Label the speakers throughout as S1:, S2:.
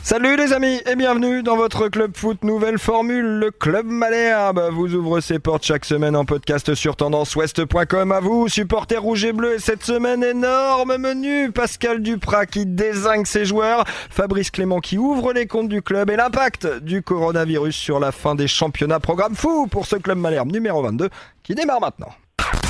S1: Salut les amis et bienvenue dans votre Club Foot nouvelle formule, le Club Malherbe vous ouvre ses portes chaque semaine en podcast sur tendanceouest.com. À vous, supporters rouges et bleus, et cette semaine énorme menu, Pascal Duprat qui dézingue ses joueurs, Fabrice Clément qui ouvre les comptes du club et l'impact du coronavirus sur la fin des championnats. Programme fou pour ce Club Malherbe numéro 22 qui démarre maintenant.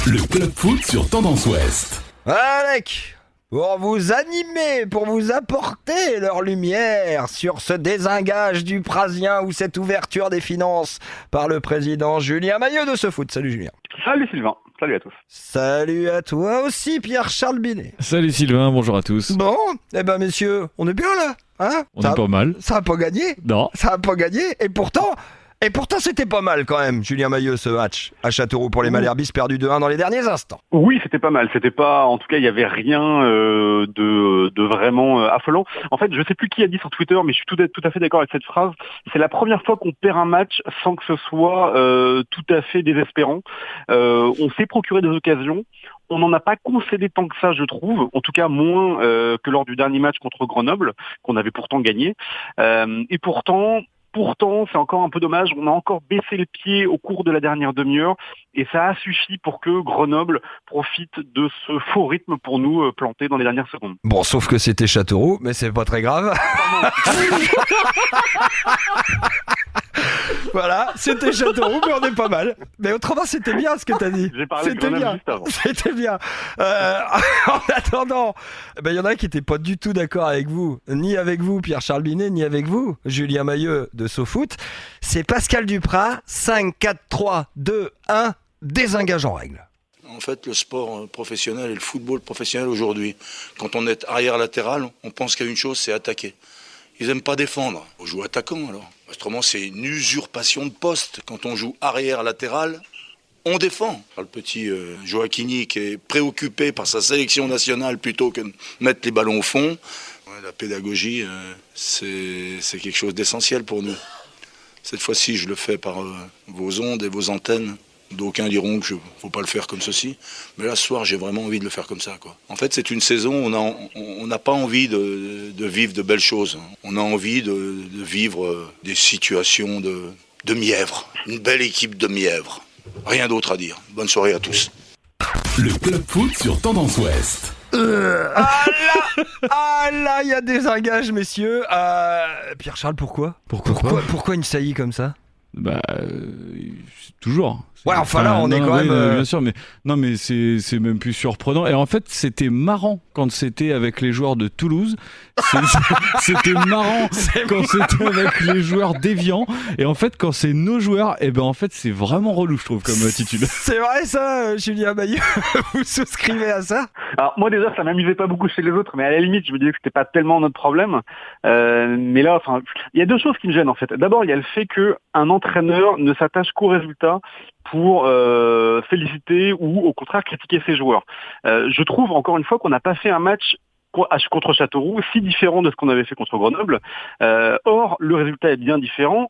S2: Le Club Foot sur Tendance Ouest.
S1: Alec, pour vous animer, pour vous apporter leur lumière sur ce désengage du Prasien ou cette ouverture des finances par le président Julien Mailleux de ce foot. Salut Julien.
S3: Salut Sylvain, salut à tous.
S1: Salut à toi aussi Pierre-Charles Binet.
S4: Salut Sylvain, bonjour à tous.
S1: Bon, eh ben messieurs, on est bien là, hein?
S4: On est pas mal.
S1: Ça a pas gagné.
S4: Non.
S1: Ça a pas gagné, et pourtant c'était pas mal quand même, Julien Mailleux, ce match à Châteauroux pour les Malherbistes, perdu 2-1 dans les derniers instants.
S3: Oui, c'était pas mal. C'était pas, en tout cas, il y avait rien de vraiment affolant. En fait, je sais plus qui a dit sur Twitter, mais je suis tout à fait d'accord avec cette phrase. C'est la première fois qu'on perd un match sans que ce soit tout à fait désespérant. On s'est procuré des occasions. On n'en a pas concédé tant que ça, je trouve. En tout cas, moins que lors du dernier match contre Grenoble, qu'on avait pourtant gagné. Et pourtant, c'est encore un peu dommage. On a encore baissé le pied au cours de la dernière demi-heure et ça a suffi pour que Grenoble profite de ce faux rythme pour nous planter dans les dernières secondes.
S1: Bon, sauf que c'était Châteauroux, mais c'est pas très grave. Voilà, c'était Châteauroux, mais on est pas mal. Mais autrement, c'était bien ce que t'as dit.
S3: J'ai parlé de Grenoble juste avant.
S1: C'était bien. En attendant, il y en a qui n'étaient pas du tout d'accord avec vous. Ni avec vous, Pierre-Charles Binet, ni avec vous, Julien Mailleux de SoFoot. C'est Pascal Duprat, 5, 4, 3, 2, 1, désengage en règle.
S5: En fait, le sport professionnel et le football professionnel aujourd'hui, quand on est arrière latéral, on pense qu'il y a une chose, c'est attaquer. Ils n'aiment pas défendre. On joue attaquant alors. Autrement, c'est une usurpation de poste. Quand on joue arrière latéral, on défend. Le petit Joachini qui est préoccupé par sa sélection nationale plutôt que de mettre les ballons au fond. La pédagogie, c'est quelque chose d'essentiel pour nous. Cette fois-ci, je le fais par vos ondes et vos antennes. D'aucuns diront qu'il ne faut pas le faire comme ceci. Mais là, ce soir, j'ai vraiment envie de le faire comme ça, quoi. En fait, c'est une saison où on n'a pas envie de vivre de belles choses. On a envie de vivre des situations de mièvre. Une belle équipe de mièvre. Rien d'autre à dire. Bonne soirée à tous.
S2: Le Club Foot sur Tendance Ouest.
S1: Ah là, il y a des engages, messieurs. Pierre-Charles, pourquoi une saillie comme ça?
S4: Toujours.
S1: Ouais, enfin là, on est quand même.
S4: Bien sûr, mais c'est même plus surprenant. Et en fait, c'était marrant quand c'était avec les joueurs de Toulouse. C'était marrant quand c'était avec les joueurs d'Évian. Et en fait, quand c'est nos joueurs, en fait, c'est vraiment relou, je trouve, comme attitude.
S1: C'est vrai ça, Julien Mailleux. Vous souscrivez à ça?
S3: Alors moi déjà, ça m'amusait pas beaucoup chez les autres, mais à la limite, je me disais que c'était pas tellement notre problème. Mais là, il y a deux choses qui me gênent en fait. D'abord, il y a le fait que un entraîneur ne s'attache qu'aux résultats pour féliciter ou au contraire critiquer ses joueurs. Je trouve encore une fois qu'on n'a pas fait un match contre Châteauroux si différent de ce qu'on avait fait contre Grenoble. Or, le résultat est bien différent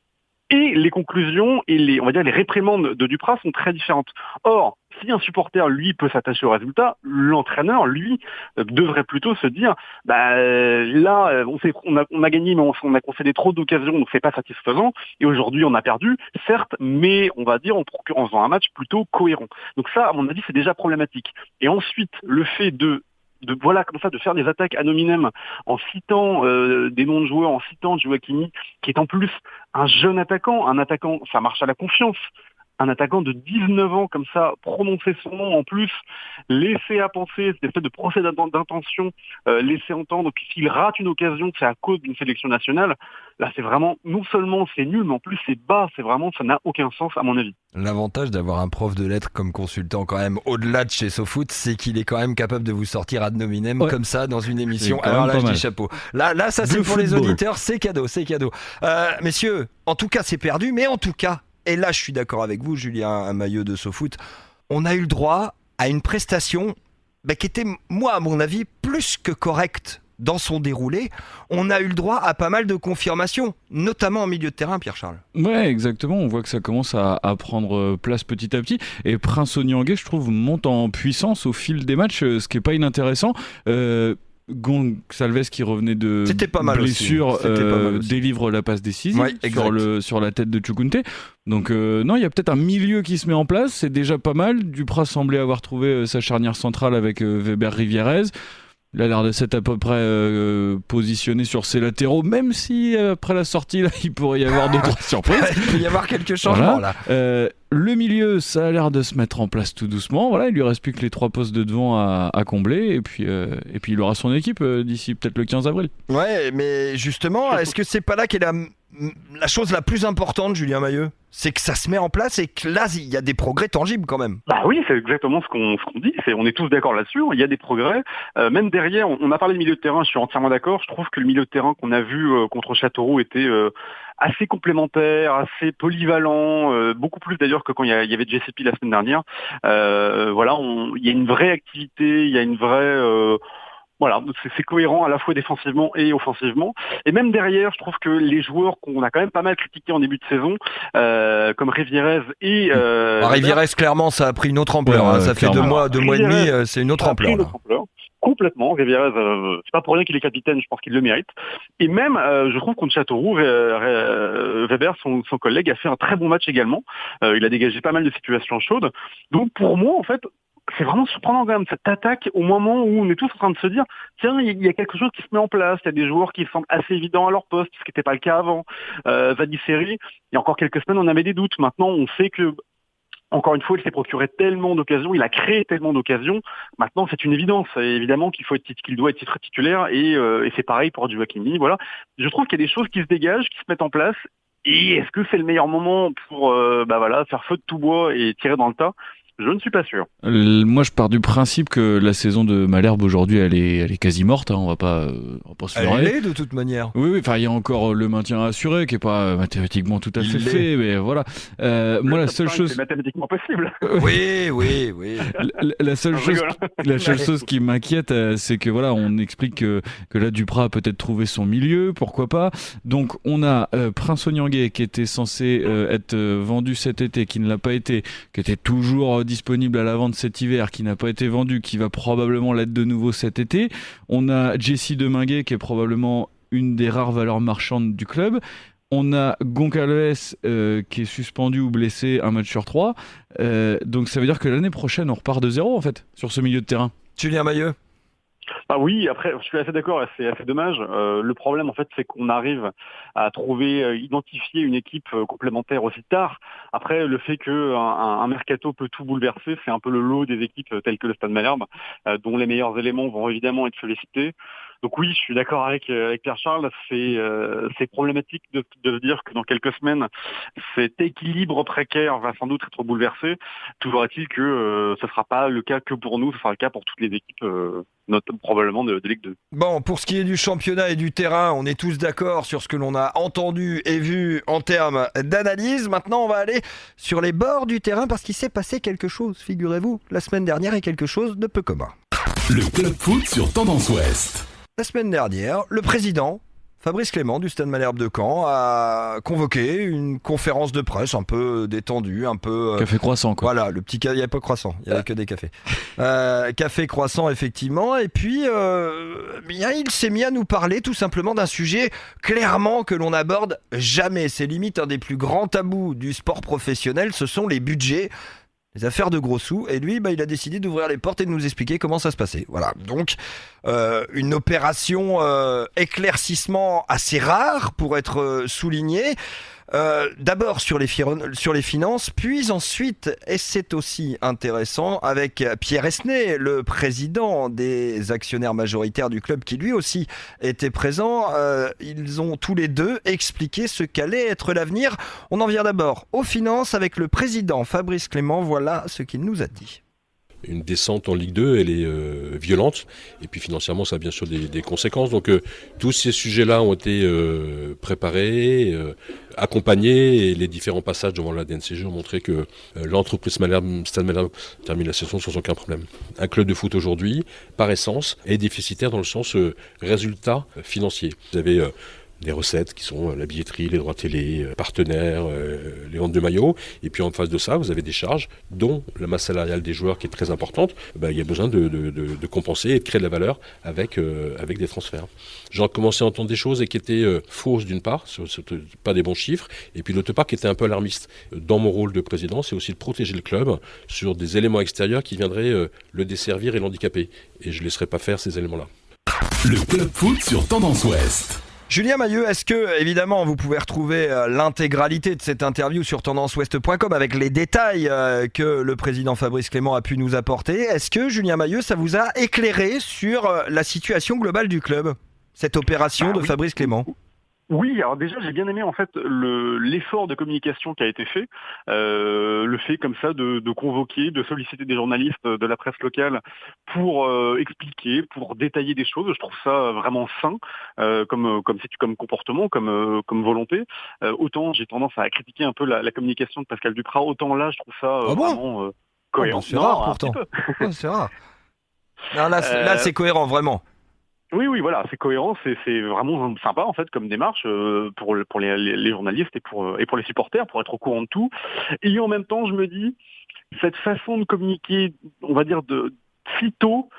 S3: et les conclusions et les réprimandes de Duprat sont très différentes. Or, si un supporter, lui, peut s'attacher au résultat, l'entraîneur, lui, devrait plutôt se dire là, on a gagné, mais on a concédé trop d'occasions, donc c'est pas satisfaisant. Et aujourd'hui, on a perdu, certes, mais on va dire en faisant un match plutôt cohérent. Donc ça, à mon avis, c'est déjà problématique. Et ensuite, le fait de faire des attaques ad hominem en citant des noms de joueurs, en citant Joachini, qui est en plus un jeune attaquant, ça marche à la confiance. Un attaquant de 19 ans comme ça, prononcer son nom en plus, laisser à penser, cette espèce de procès d'intention, laisser entendre que s'il rate une occasion, c'est à cause d'une sélection nationale. Là, c'est vraiment, non seulement c'est nul, mais en plus c'est bas, ça n'a aucun sens à mon avis. L'avantage
S1: d'avoir un prof de lettres comme consultant quand même, au-delà de chez SoFoot, c'est qu'il est quand même capable de vous sortir ad hominem comme ça dans une émission. Alors là, je dis chapeau. Là, ça c'est pour les auditeurs, c'est cadeau. Messieurs, en tout cas c'est perdu, mais en tout cas, et là, je suis d'accord avec vous, Julien Mailleux de SoFoot, on a eu le droit à une prestation qui était, moi, à mon avis, plus que correcte dans son déroulé. On a eu le droit à pas mal de confirmations, notamment en milieu de terrain, Pierre-Charles.
S4: Ouais, exactement. On voit que ça commence à prendre place petit à petit. Et Prince Onyangé, je trouve, monte en puissance au fil des matchs, ce qui n'est pas inintéressant. Gonçalves qui revenait de blessure délivre la passe décisive sur la tête de Chukwunte. Donc non, il y a peut-être un milieu qui se met en place, c'est déjà pas mal. Dupraz semblait avoir trouvé sa charnière centrale avec Weber-Rivierez. Il a l'air de s'être à peu près positionné sur ses latéraux, même si après la sortie, là, il pourrait y avoir d'autres surprises.
S1: Il peut y avoir quelques changements là.
S4: Le milieu, ça a l'air de se mettre en place tout doucement. Voilà, il lui reste plus que les 3 postes de devant à combler, et puis il aura son équipe d'ici peut-être le 15 avril.
S1: Ouais, mais justement, est-ce que c'est pas là qu'est la chose la plus importante, Julien Mailleux? C'est que ça se met en place et que là, il y a des progrès tangibles quand même.
S3: Bah oui, c'est exactement ce qu'on dit. On est tous d'accord là-dessus. Il y a des progrès. Même derrière, on a parlé de milieu de terrain. Je suis entièrement d'accord. Je trouve que le milieu de terrain qu'on a vu contre Châteauroux était assez complémentaire, assez polyvalent, beaucoup plus d'ailleurs que quand il y avait JCP la semaine dernière. Voilà, il y a une vraie activité, il y a une vraie voilà, c'est cohérent à la fois défensivement et offensivement. Et même derrière, je trouve que les joueurs qu'on a quand même pas mal critiqués en début de saison, comme Rivierez et...
S1: Rivierez, clairement, ça a pris une autre ampleur. Ça fait 2 mois et demi, c'est une autre ampleur.
S3: Complètement. Rivierez, c'est pas pour rien qu'il est capitaine, je pense qu'il le mérite. Et même, je trouve contre Châteauroux, Weber, son collègue, a fait un très bon match également. Il a dégagé pas mal de situations chaudes. Donc pour moi, en fait, c'est vraiment surprenant quand même cette attaque au moment où on est tous en train de se dire tiens, il y a quelque chose qui se met en place, il y a des joueurs qui semblent assez évidents à leur poste, ce qui n'était pas le cas avant. Vadiseri, il y a encore quelques semaines on avait des doutes, maintenant on sait que encore une fois il s'est procuré tellement d'occasions, il a créé tellement d'occasions, maintenant c'est une évidence, et évidemment qu'il doit être titulaire et c'est pareil pour Duvakini, voilà. Je trouve qu'il y a des choses qui se dégagent, qui se mettent en place. Et est-ce que c'est le meilleur moment pour faire feu de tout bois et tirer dans le tas? Je ne suis pas sûr.
S4: Moi, je pars du principe que la saison de Malherbe aujourd'hui, elle est quasi morte. Hein, on va pas se leurrer.
S1: Elle est de toute manière.
S4: Oui. Enfin, il y a encore le maintien assuré qui est pas mathématiquement tout à fait fait, mais voilà. Moi, la seule chose.
S3: C'est mathématiquement possible.
S1: Oui.
S4: La seule chose qui m'inquiète, c'est que voilà, on explique que là, Dupraz a peut-être trouvé son milieu, pourquoi pas. Donc, on a Prince Onyangé qui était censé être vendu cet été, qui ne l'a pas été, qui était toujours disponible à la vente cet hiver, qui n'a pas été vendu, qui va probablement l'être de nouveau cet été. On a Jesse Deminguet qui est probablement une des rares valeurs marchandes du club. On a Gonçalves qui est suspendu ou blessé 1 match sur 3. Donc ça veut dire que l'année prochaine on repart de zéro en fait sur ce milieu de terrain.
S1: Julien Mailleux.
S3: Ah oui, après, je suis assez d'accord, c'est assez dommage. Le problème, en fait, c'est qu'on arrive à identifier une équipe complémentaire aussi tard. Après, le fait qu'un mercato peut tout bouleverser, c'est un peu le lot des équipes telles que le Stade Malherbe, dont les meilleurs éléments vont évidemment être sollicités. Donc oui, je suis d'accord avec Pierre-Charles, c'est problématique de se dire que dans quelques semaines, cet équilibre précaire va sans doute être bouleversé. Toujours est-il que ce ne sera pas le cas que pour nous, ce sera le cas pour toutes les équipes, probablement de Ligue 2.
S1: Bon, pour ce qui est du championnat et du terrain, on est tous d'accord sur ce que l'on a entendu et vu en termes d'analyse. Maintenant, on va aller sur les bords du terrain parce qu'il s'est passé quelque chose, figurez-vous, la semaine dernière, et quelque chose de peu commun.
S2: Le Club Foot sur Tendance Ouest.
S1: La semaine dernière, le président Fabrice Clément du Stade Malherbe de Caen a convoqué une conférence de presse un peu détendue, un peu...
S4: Café croissant, quoi.
S1: Voilà, le petit... Il n'y avait pas croissant, il n'y avait que des cafés. Café croissant, effectivement. Et puis, il s'est mis à nous parler tout simplement d'un sujet clairement que l'on n'aborde jamais. C'est limite un des plus grands tabous du sport professionnel, ce sont les budgets. Les affaires de gros sous, et lui, il a décidé d'ouvrir les portes et de nous expliquer comment ça se passait. Voilà, donc une opération éclaircissement assez rare pour être soulignée. D'abord sur les finances, puis ensuite, et c'est aussi intéressant, avec Pierre Esnay, le président des actionnaires majoritaires du club, qui lui aussi était présent. Ils ont tous les deux expliqué ce qu'allait être l'avenir. On en vient d'abord aux finances avec le président Fabrice Clément. Voilà ce qu'il nous a dit.
S6: Une descente en Ligue 2, elle est violente, et puis financièrement ça a bien sûr des conséquences. Donc tous ces sujets-là ont été préparés, accompagnés, et les différents passages devant la DNCG ont montré que l'entreprise Stade Malherbe termine la saison sans aucun problème. Un club de foot aujourd'hui, par essence, est déficitaire dans le sens résultat financier. Vous avez des recettes qui sont la billetterie, les droits télé, partenaires, les ventes de maillots. Et puis en face de ça, vous avez des charges, dont la masse salariale des joueurs qui est très importante. Il y a besoin de compenser et de créer de la valeur avec des transferts. J'ai commencé à entendre des choses qui étaient fausses d'une part, pas des bons chiffres, et puis l'autre part qui était un peu alarmiste. Dans mon rôle de président, c'est aussi de protéger le club sur des éléments extérieurs qui viendraient le desservir et l'handicaper. Et je ne laisserai pas faire ces éléments-là.
S2: Le Club Foot sur Tendance Ouest.
S1: Julien Mahieu, est-ce que, évidemment, vous pouvez retrouver l'intégralité de cette interview sur tendanceouest.com avec les détails que le président Fabrice Clément a pu nous apporter. Est-ce que, Julien Mahieu, ça vous a éclairé sur la situation globale du club, cette opération de Fabrice Clément ?
S3: Oui, alors déjà j'ai bien aimé en fait l'effort de communication qui a été fait, le fait comme ça de convoquer, de solliciter des journalistes de la presse locale pour expliquer, pour détailler des choses. Je trouve ça vraiment sain comme comportement, comme volonté. Autant j'ai tendance à critiquer un peu la communication de Pascal Duprat, autant là je trouve ça vraiment cohérent.
S1: C'est rare pourtant. C'est rare. Non, là c'est cohérent vraiment.
S3: Oui, voilà, c'est cohérent, c'est vraiment sympa en fait comme démarche pour les journalistes et pour les supporters, pour être au courant de tout. Et en même temps, je me dis, cette façon de communiquer, on va dire de si tôt,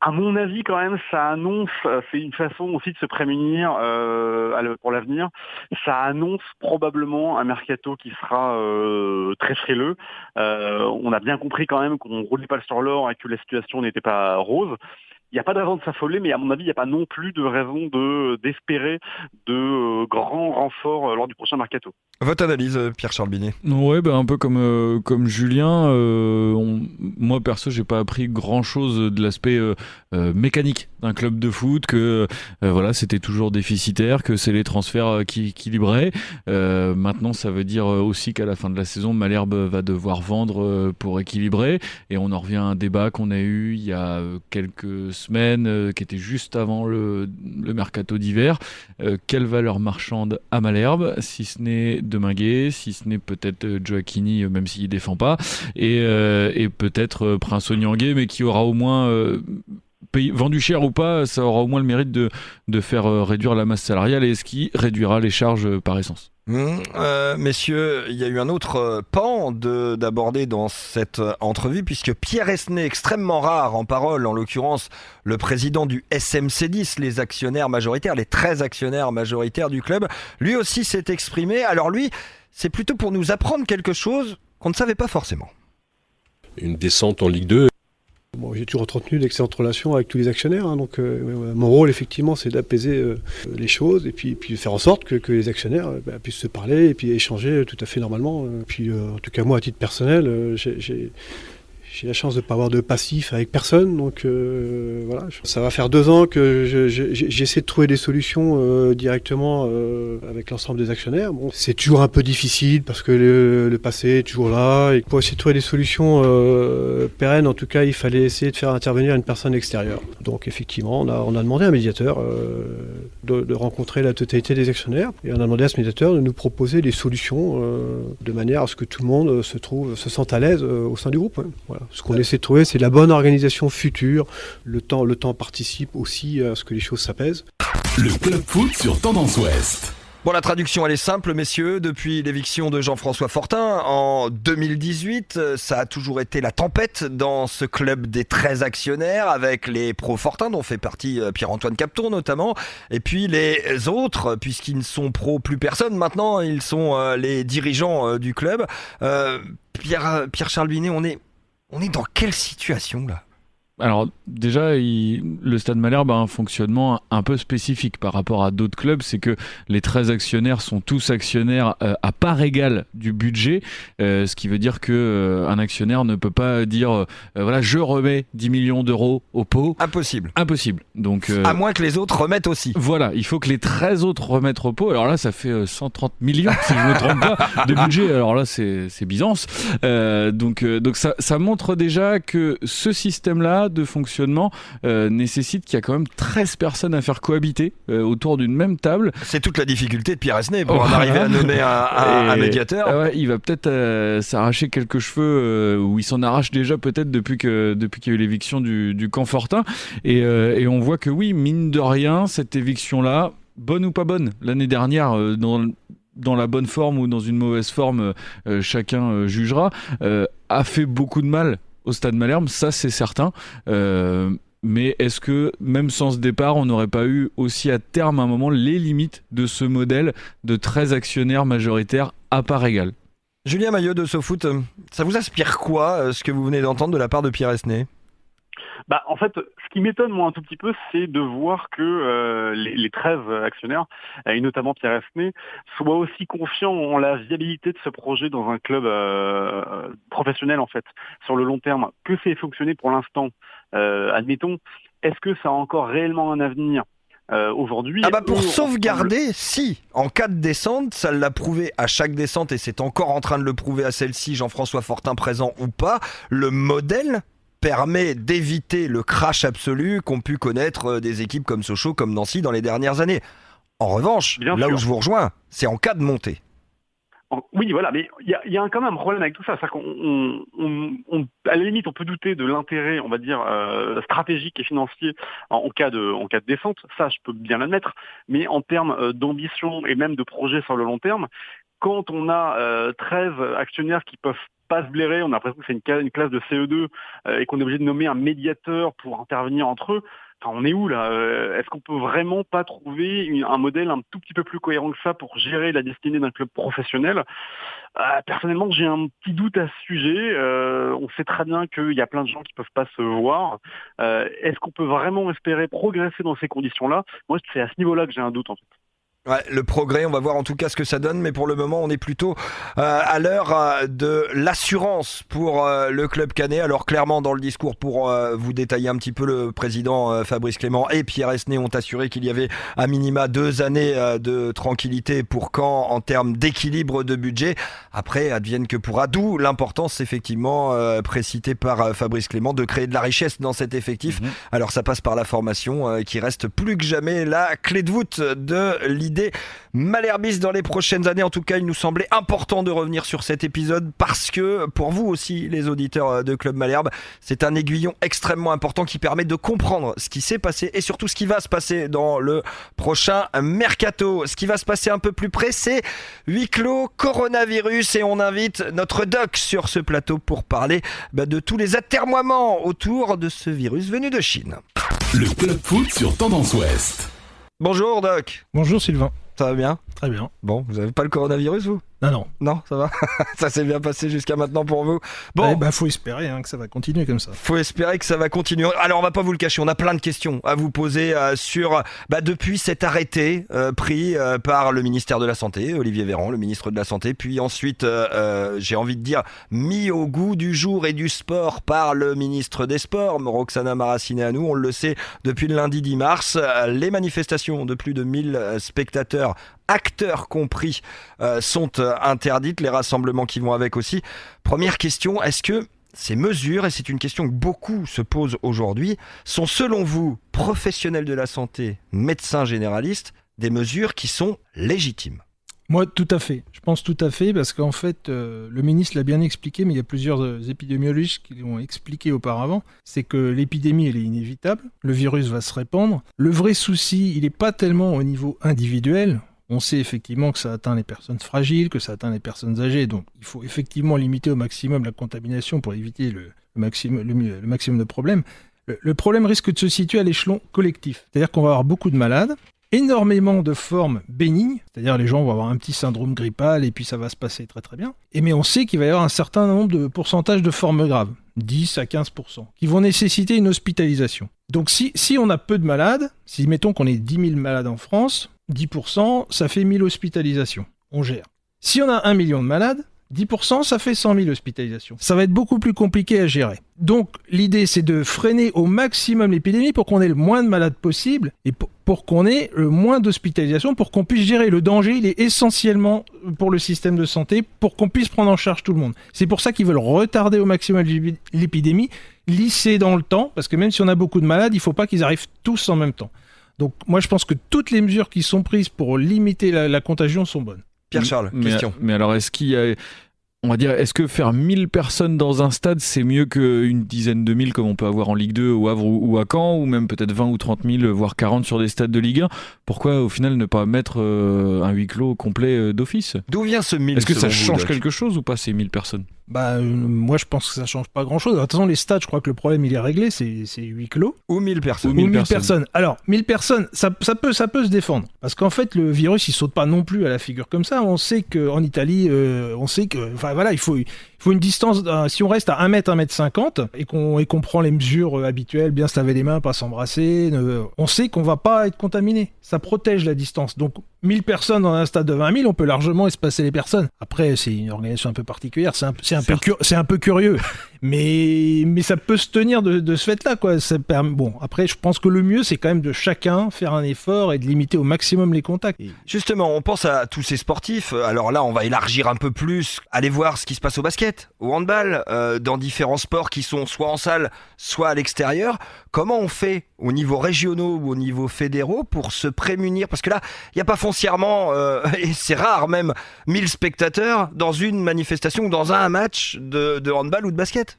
S3: à mon avis quand même, ça annonce, c'est une façon aussi de se prémunir pour l'avenir. Ça annonce probablement un mercato qui sera très frileux. On a bien compris quand même qu'on roulait pas sur l'or et que la situation n'était pas rose. Il n'y a pas de raison de s'affoler, mais à mon avis, il n'y a pas non plus de raison d'espérer de grands renforts lors du prochain mercato.
S1: Votre analyse, Pierre-Charles Binet ?
S4: Ouais, un peu comme Julien. Moi, perso, j'ai pas appris grand-chose de l'aspect mécanique d'un club de foot, que c'était toujours déficitaire, que c'est les transferts qui équilibraient. Maintenant, ça veut dire aussi qu'à la fin de la saison, Malherbe va devoir vendre pour équilibrer. Et on en revient à un débat qu'on a eu il y a quelques semaines, qui était juste avant le mercato d'hiver. Quelle valeur marchande à Malherbe, si ce n'est Deminguet, si ce n'est peut-être Gioacchini, même s'il ne défend pas, et peut-être Prince Onyangé, mais qui aura au moins... vendu cher ou pas, ça aura au moins le mérite de faire réduire la masse salariale, et ce qui réduira les charges par essence.
S1: Messieurs, il y a eu un autre pan d'aborder dans cette entrevue, puisque Pierre Esnay, extrêmement rare en parole, en l'occurrence le président du SMC10, les actionnaires majoritaires, les 13 actionnaires majoritaires du club, lui aussi s'est exprimé. Alors lui, c'est plutôt pour nous apprendre quelque chose qu'on ne savait pas forcément.
S6: Une descente en Ligue 2.
S7: Bon, j'ai toujours entretenu d'excellentes relations avec tous les actionnaires, donc mon rôle effectivement c'est d'apaiser les choses et puis de faire en sorte que les actionnaires puissent se parler et puis échanger tout à fait normalement. Puis en tout cas moi à titre personnel, j'ai la chance de ne pas avoir de passif avec personne, donc voilà. Ça va faire 2 ans que j'essaie de trouver des solutions directement avec l'ensemble des actionnaires. Bon, c'est toujours un peu difficile parce que le passé est toujours là. Et pour essayer de trouver des solutions pérennes, en tout cas, il fallait essayer de faire intervenir une personne extérieure. Donc effectivement, on a demandé à un médiateur de rencontrer la totalité des actionnaires. Et on a demandé à ce médiateur de nous proposer des solutions de manière à ce que tout le monde se sente à l'aise au sein du groupe. Ouais. Voilà. Ce qu'on essaie de trouver, c'est la bonne organisation future. Le temps participe aussi à ce que les choses s'apaisent.
S2: Le Club Foot sur Tendance Ouest.
S1: Bon, la traduction, elle est simple, messieurs. Depuis l'éviction de Jean-François Fortin en 2018, ça a toujours été la tempête dans ce club des 13 actionnaires, avec les pro-Fortin, dont fait partie Pierre-Antoine Capton notamment, et puis les autres, puisqu'ils ne sont pro plus personne. Maintenant, ils sont les dirigeants du club. Pierre-Charles Binet, on est dans quelle situation là ?
S4: Alors déjà, le Stade Malherbe a un fonctionnement un peu spécifique par rapport à d'autres clubs, c'est que les 13 actionnaires sont tous actionnaires à part égale du budget, ce qui veut dire qu'un actionnaire ne peut pas dire voilà, je remets 10 millions d'euros au pot.
S1: Impossible.
S4: Donc,
S1: à moins que les autres remettent aussi.
S4: Voilà, il faut que les 13 autres remettent au pot. Alors là, ça fait 130 millions, si je ne me trompe pas, de budget. Alors là, c'est Byzance. Donc ça montre déjà que ce système-là de fonctionnement nécessite qu'il y a quand même 13 personnes à faire cohabiter autour d'une même table.
S1: C'est toute la difficulté de Pierre Esnay pour en arriver à nommer un médiateur.
S4: Ouais, il va peut-être s'arracher quelques cheveux, ou il s'en arrache déjà peut-être depuis qu'il y a eu l'éviction du camp Fortin. Et on voit que oui, mine de rien, cette éviction-là, bonne ou pas bonne. L'année dernière, dans la bonne forme ou dans une mauvaise forme, chacun jugera, a fait beaucoup de mal au Stade Malherbe, ça c'est certain. Mais est-ce que, même sans ce départ, on n'aurait pas eu aussi à terme, à un moment, les limites de ce modèle de 13 actionnaires majoritaires à part égale ?
S1: Julien Maillot de SoFoot, ça vous inspire quoi, ce que vous venez d'entendre de la part de Pierre Esnay ?
S3: En fait, ce qui m'étonne moi un tout petit peu, c'est de voir que les 13 actionnaires, et notamment Pierre Esnay, soient aussi confiants en la viabilité de ce projet dans un club professionnel en fait, sur le long terme. Que c'est fonctionné pour l'instant, admettons, est-ce que ça a encore réellement un avenir aujourd'hui?
S1: Pour sauvegarder, si. En cas de descente, ça l'a prouvé à chaque descente et c'est encore en train de le prouver à celle-ci, Jean-François Fortin présent ou pas, le modèle permet d'éviter le crash absolu qu'ont pu connaître des équipes comme Sochaux, comme Nancy dans les dernières années. En revanche, où je vous rejoins, c'est en cas de montée.
S3: Oui, voilà, mais il y a quand même un problème avec tout ça. C'est-à-dire à la limite, on peut douter de l'intérêt, on va dire, stratégique et financier en cas de descente. Ça, je peux bien l'admettre. Mais en termes d'ambition et même de projet sur le long terme, quand on a 13 actionnaires qui peuvent pas se blairer, on a l'impression que c'est une classe de CE2 et qu'on est obligé de nommer un médiateur pour intervenir entre eux. Enfin, on est où là ? Est-ce qu'on peut vraiment pas trouver un modèle un tout petit peu plus cohérent que ça pour gérer la destinée d'un club professionnel ? Personnellement, j'ai un petit doute à ce sujet. On sait très bien qu'il y a plein de gens qui peuvent pas se voir. Est-ce qu'on peut vraiment espérer progresser dans ces conditions-là ? Moi, c'est à ce niveau-là que j'ai un doute en fait.
S1: Ouais, le progrès, on va voir en tout cas ce que ça donne, mais pour le moment on est plutôt à l'heure de l'assurance pour le club canet. Alors clairement dans le discours, pour vous détailler un petit peu, le président Fabrice Clément et Pierre Esnay ont assuré qu'il y avait à minima 2 années de tranquillité pour Caen en termes d'équilibre de budget. Après, advienne que pourra, d'où l'importance effectivement précitée par Fabrice Clément de créer de la richesse dans cet effectif. Alors ça passe par la formation qui reste plus que jamais la clé de voûte de l'idée malherbiste dans les prochaines années. En tout cas, il nous semblait important de revenir sur cet épisode parce que pour vous aussi, les auditeurs de Club Malherbe, c'est un aiguillon extrêmement important qui permet de comprendre ce qui s'est passé et surtout ce qui va se passer dans le prochain mercato. Ce qui va se passer un peu plus près, c'est huis clos coronavirus et on invite notre doc sur ce plateau pour parler de tous les atermoiements autour de ce virus venu de Chine.
S2: Le Club Foot sur Tendance Ouest.
S1: Bonjour Doc.
S8: Bonjour Sylvain.
S1: Ça va bien ?
S8: Très bien.
S1: Bon, vous n'avez pas le coronavirus vous ?
S8: Non.
S1: Non, ça va. Ça s'est bien passé jusqu'à maintenant pour vous. Bon,
S8: faut espérer que ça va continuer comme ça.
S1: Faut espérer que ça va continuer. Alors on va pas vous le cacher, on a plein de questions à vous poser sur depuis cet arrêté pris par le ministère de la Santé, Olivier Véran, le ministre de la Santé, puis ensuite j'ai envie de dire mis au goût du jour et du sport par le ministre des Sports, Roxana Maracineanu. On le sait depuis le lundi 10 mars, les manifestations de plus de 1000 spectateurs, acteurs compris, sont interdites, les rassemblements qui vont avec aussi. Première question, est-ce que ces mesures, et c'est une question que beaucoup se posent aujourd'hui, sont selon vous, professionnels de la santé, médecins généralistes, des mesures qui sont légitimes ?
S8: Moi, tout à fait. Je pense tout à fait parce qu'en fait, le ministre l'a bien expliqué, mais il y a plusieurs épidémiologistes qui l'ont expliqué auparavant, c'est que l'épidémie, elle est inévitable, le virus va se répandre. Le vrai souci, il n'est pas tellement au niveau individuel. On sait effectivement que ça atteint les personnes fragiles, que ça atteint les personnes âgées, donc il faut effectivement limiter au maximum la contamination pour éviter le maximum de problèmes. Le problème risque de se situer à l'échelon collectif, c'est-à-dire qu'on va avoir beaucoup de malades, énormément de formes bénignes, c'est-à-dire les gens vont avoir un petit syndrome grippal et puis ça va se passer très très bien, mais on sait qu'il va y avoir un certain nombre de pourcentages de formes graves, 10 à 15%, qui vont nécessiter une hospitalisation. Donc si on a peu de malades, si mettons qu'on ait 10 000 malades en France, 10%, ça fait 1000 hospitalisations. On gère. Si on a 1 million de malades, 10%, ça fait 100 000 hospitalisations. Ça va être beaucoup plus compliqué à gérer. Donc, l'idée, c'est de freiner au maximum l'épidémie pour qu'on ait le moins de malades possible et pour qu'on ait le moins d'hospitalisations, pour qu'on puisse gérer le danger. Il est essentiellement pour le système de santé, pour qu'on puisse prendre en charge tout le monde. C'est pour ça qu'ils veulent retarder au maximum l'épidémie, lisser dans le temps, parce que même si on a beaucoup de malades, il ne faut pas qu'ils arrivent tous en même temps. Donc moi je pense que toutes les mesures qui sont prises pour limiter la contagion sont bonnes.
S1: Pierre-Charles, question.
S4: Mais alors est-ce qu'il y a... on va dire, est-ce que faire 1000 personnes dans un stade, c'est mieux qu'une dizaine de mille comme on peut avoir en Ligue 2 au Havre ou à Caen, ou même peut-être 20 ou 30 000, voire 40 sur des stades de Ligue 1 ? Pourquoi au final ne pas mettre un huis clos complet d'office ?
S1: D'où vient ce 1000 ?
S4: Est-ce que ça change quelque chose ou pas, ces 1000 personnes ?
S8: Moi je pense que ça change pas grand chose. De toute façon, les stades, je crois que le problème il est réglé, c'est huis clos.
S1: Ou 1000 personnes.
S8: Ou 1000 personnes. Alors, 1000 personnes, ça peut se défendre. Parce qu'en fait, le virus il saute pas non plus à la figure comme ça. On sait qu'en Italie, il faut une distance, si on reste à 1 mètre, 1 mètre 50 et qu'on prend les mesures habituelles, bien se laver les mains, pas s'embrasser, on sait qu'on va pas être contaminé. Ça protège la distance. Donc 1000 personnes dans un stade de 20 000, on peut largement espacer les personnes. Après, c'est une organisation un peu particulière, c'est un peu curieux, mais ça peut se tenir de ce fait-là, quoi. Bon, après, je pense que le mieux, c'est quand même de chacun faire un effort et de limiter au maximum les contacts.
S1: Justement, on pense à tous ces sportifs. Alors là, on va élargir un peu plus, aller voir ce qui se passe au basket, au handball, dans différents sports qui sont soit en salle, soit à l'extérieur. Comment on fait au niveau régionaux ou au niveau fédéraux pour se prémunir ? Parce que là, il n'y a pas foncièrement, et c'est rare même, 1000 spectateurs dans une manifestation ou dans un match de handball ou de basket.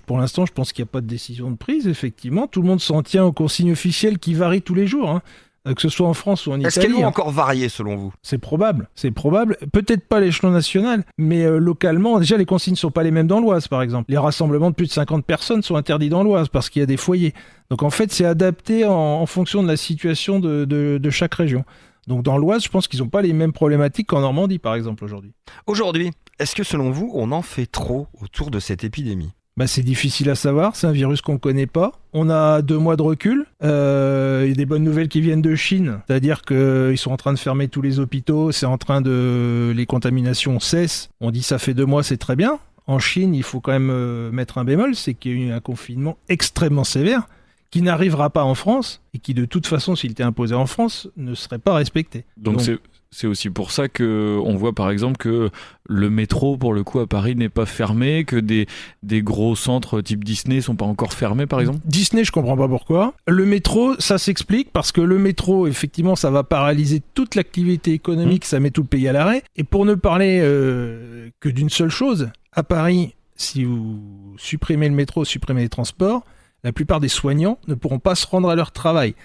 S8: Pour l'instant, je pense qu'il n'y a pas de décision de prise, effectivement. Tout le monde s'en tient aux consignes officielles qui varient tous les jours, hein. Que ce soit en France ou en Italie.
S1: Est-ce qu'elles vont encore varier selon vous ?
S8: C'est probable. Peut-être pas à l'échelon national, mais localement, déjà les consignes ne sont pas les mêmes dans l'Oise, par exemple. Les rassemblements de plus de 50 personnes sont interdits dans l'Oise parce qu'il y a des foyers. Donc en fait, c'est adapté en fonction de la situation de chaque région. Donc dans l'Oise, je pense qu'ils n'ont pas les mêmes problématiques qu'en Normandie, par exemple, aujourd'hui.
S1: Aujourd'hui, est-ce que selon vous, on en fait trop autour de cette épidémie ?
S8: C'est difficile à savoir, c'est un virus qu'on ne connaît pas. On a 2 mois de recul. Il y a des bonnes nouvelles qui viennent de Chine, c'est-à-dire qu'ils sont en train de fermer tous les hôpitaux, les contaminations cessent. On dit ça fait 2 mois, c'est très bien. En Chine, il faut quand même mettre un bémol, c'est qu'il y a eu un confinement extrêmement sévère qui n'arrivera pas en France et qui de toute façon, s'il était imposé en France, ne serait pas respecté.
S4: Donc c'est aussi pour ça qu'on voit par exemple que le métro, pour le coup, à Paris n'est pas fermé, que des gros centres type Disney sont pas encore fermés, par exemple.
S8: Disney, je comprends pas pourquoi. Le métro, ça s'explique parce que le métro, effectivement, ça va paralyser toute l'activité économique, ça met tout le pays à l'arrêt. Et pour ne parler que d'une seule chose, à Paris, si vous supprimez le métro, supprimez les transports, la plupart des soignants ne pourront pas se rendre à leur travail.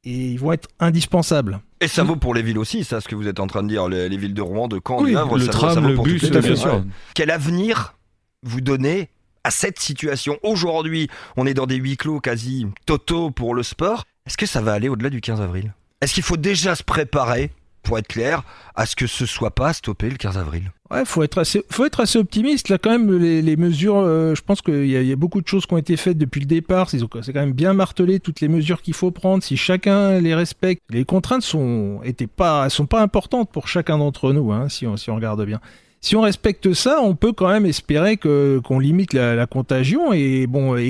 S8: Et ils vont être indispensables.
S1: Et ça vaut pour les villes aussi, ça, ce que vous êtes en train de dire, les villes de Rouen, de Caen,
S4: oui,
S1: du Havre,
S4: le tram,
S1: ça vaut
S4: le
S1: pour
S4: bus,
S1: toutes les
S4: bien
S1: villes.
S4: sûr.
S1: Quel avenir vous donnez à cette situation ? Aujourd'hui, on est dans des huis clos quasi totaux pour le sport. Est-ce que ça va aller au-delà du 15 avril ? Est-ce qu'il faut déjà se préparer, pour être clair, à ce que ce soit pas stoppé le 15 avril ?
S8: Ouais, faut être assez optimiste. Là, quand même, les mesures, je pense qu'il y a beaucoup de choses qui ont été faites depuis le départ. C'est quand même bien martelé toutes les mesures qu'il faut prendre. Si chacun les respecte, les contraintes sont pas importantes pour chacun d'entre nous, hein, si on regarde bien. Si on respecte ça, on peut quand même espérer qu'on limite la contagion et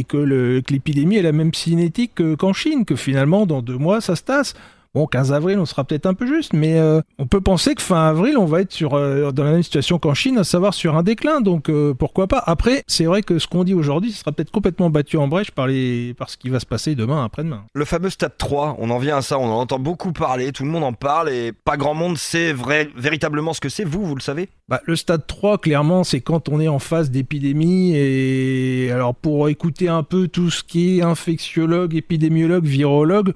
S8: que l'épidémie est la même cinétique qu'en Chine, que finalement, dans 2 mois, ça se tasse. Bon, 15 avril, on sera peut-être un peu juste, mais on peut penser que fin avril, on va être dans la même situation qu'en Chine, à savoir sur un déclin, donc pourquoi pas. Après, c'est vrai que ce qu'on dit aujourd'hui, ce sera peut-être complètement battu en brèche par ce qui va se passer demain, après-demain.
S1: Le fameux stade 3, on en vient à ça, on en entend beaucoup parler, tout le monde en parle, et pas grand monde sait véritablement ce que c'est. Vous le savez ?
S8: Le stade 3, clairement, c'est quand on est en phase d'épidémie, et alors pour écouter un peu tout ce qui est infectiologue, épidémiologue, virologue,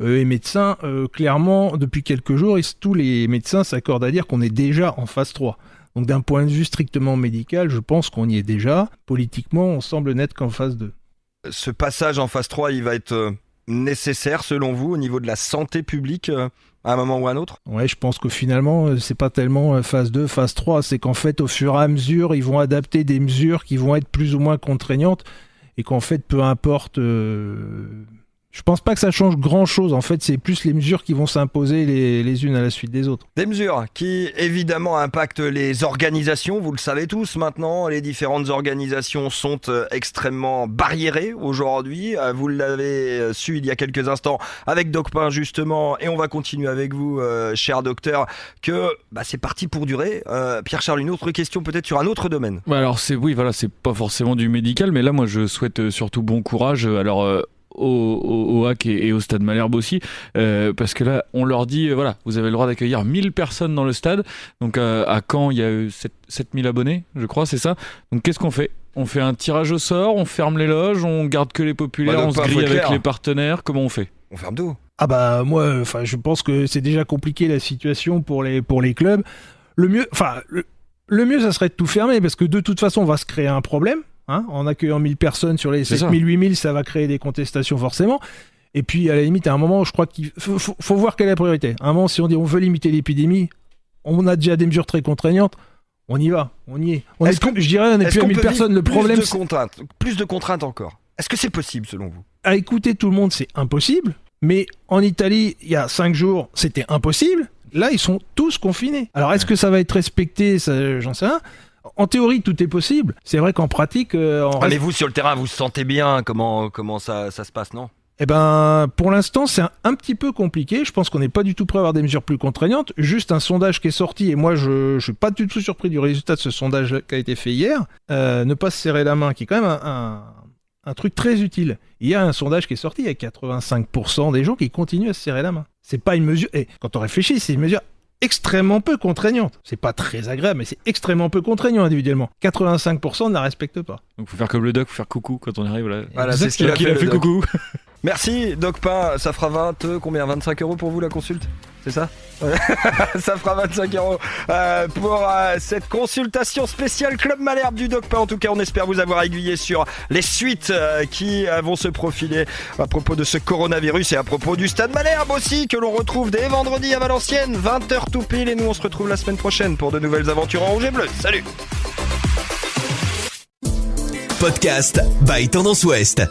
S8: et médecins, clairement, depuis quelques jours, tous les médecins s'accordent à dire qu'on est déjà en phase 3. Donc d'un point de vue strictement médical, je pense qu'on y est déjà. Politiquement, on semble n'être qu'en phase 2.
S1: Ce passage en phase 3, il va être nécessaire, selon vous, au niveau de la santé publique, à un moment ou à un autre ?
S8: Ouais, je pense que finalement, c'est pas tellement phase 2, phase 3. C'est qu'en fait, au fur et à mesure, ils vont adapter des mesures qui vont être plus ou moins contraignantes et qu'en fait, peu importe... Je pense pas que ça change grand-chose. En fait, c'est plus les mesures qui vont s'imposer les unes à la suite des autres.
S1: Des mesures qui, évidemment, impactent les organisations. Vous le savez tous maintenant, les différentes organisations sont extrêmement barriérées aujourd'hui. Vous l'avez su il y a quelques instants avec DocPain, justement, et on va continuer avec vous, cher docteur, que c'est parti pour durer. Pierre-Charles, une autre question peut-être sur un autre domaine.
S4: Alors, c'est pas forcément du médical, mais là, moi, je souhaite surtout bon courage. Alors... au HAC et au Stade Malherbe aussi, parce que là, on leur dit, voilà, vous avez le droit d'accueillir 1000 personnes dans le stade. Donc à Caen, il y a eu 7000 abonnés, je crois, c'est ça. Donc qu'est-ce qu'on fait ? On fait un tirage au sort, on ferme les loges, on garde que les populaires, on se grille avec les partenaires. Comment on fait ?
S1: On ferme tout.
S8: Ah bah moi, je pense que c'est déjà compliqué la situation pour les clubs. Le mieux, ça serait de tout fermer, parce que de toute façon, on va se créer un problème. En accueillant 1000 personnes sur les 7000, 8000, ça va créer des contestations forcément. Et puis, à la limite, à un moment, je crois qu'il faut voir quelle est la priorité. À un moment, si on dit on veut limiter l'épidémie, on a déjà des mesures très contraignantes, on y va, on y est. Je dirais, on n'est plus à 1000 personnes. Le problème,
S1: plus de contraintes encore. Est-ce que c'est possible, selon vous ?
S8: À écouter tout le monde, c'est impossible. Mais en Italie, il y a 5 jours, c'était impossible. Là, ils sont tous confinés. Alors, est-ce que ça va être respecté ? Ça, j'en sais rien. En théorie, tout est possible. C'est vrai qu'en pratique...
S1: Mais vous, sur le terrain, vous se sentez bien ? Comment ça se passe, non ?
S8: Eh ben, pour l'instant, c'est un petit peu compliqué. Je pense qu'on n'est pas du tout prêt à avoir des mesures plus contraignantes. Juste un sondage qui est sorti, et moi, je suis pas du tout surpris du résultat de ce sondage qui a été fait hier. Ne pas se serrer la main, qui est quand même un truc très utile. Il y a un sondage qui est sorti, il y a 85% des gens qui continuent à se serrer la main. C'est pas une mesure... Et quand on réfléchit, c'est une mesure extrêmement peu contraignante. C'est pas très agréable, mais c'est extrêmement peu contraignant individuellement. 85% ne la respectent pas.
S4: Donc faut faire comme le doc, faut faire coucou quand on arrive là.
S1: Voilà, c'est ce qu'il a fait
S4: coucou.
S1: Merci Doc Pain, ça fera 25 € pour vous la consulte ? C'est ça ? Ça fera 25 € pour cette consultation spéciale Club Malherbe du Doc Pain. En tout cas, on espère vous avoir aiguillé sur les suites qui vont se profiler à propos de ce coronavirus et à propos du Stade Malherbe aussi, que l'on retrouve dès vendredi à Valenciennes, 20h tout pile. Et nous, on se retrouve la semaine prochaine pour de nouvelles aventures en rouge et bleu. Salut !
S9: Podcast by Tendance Ouest.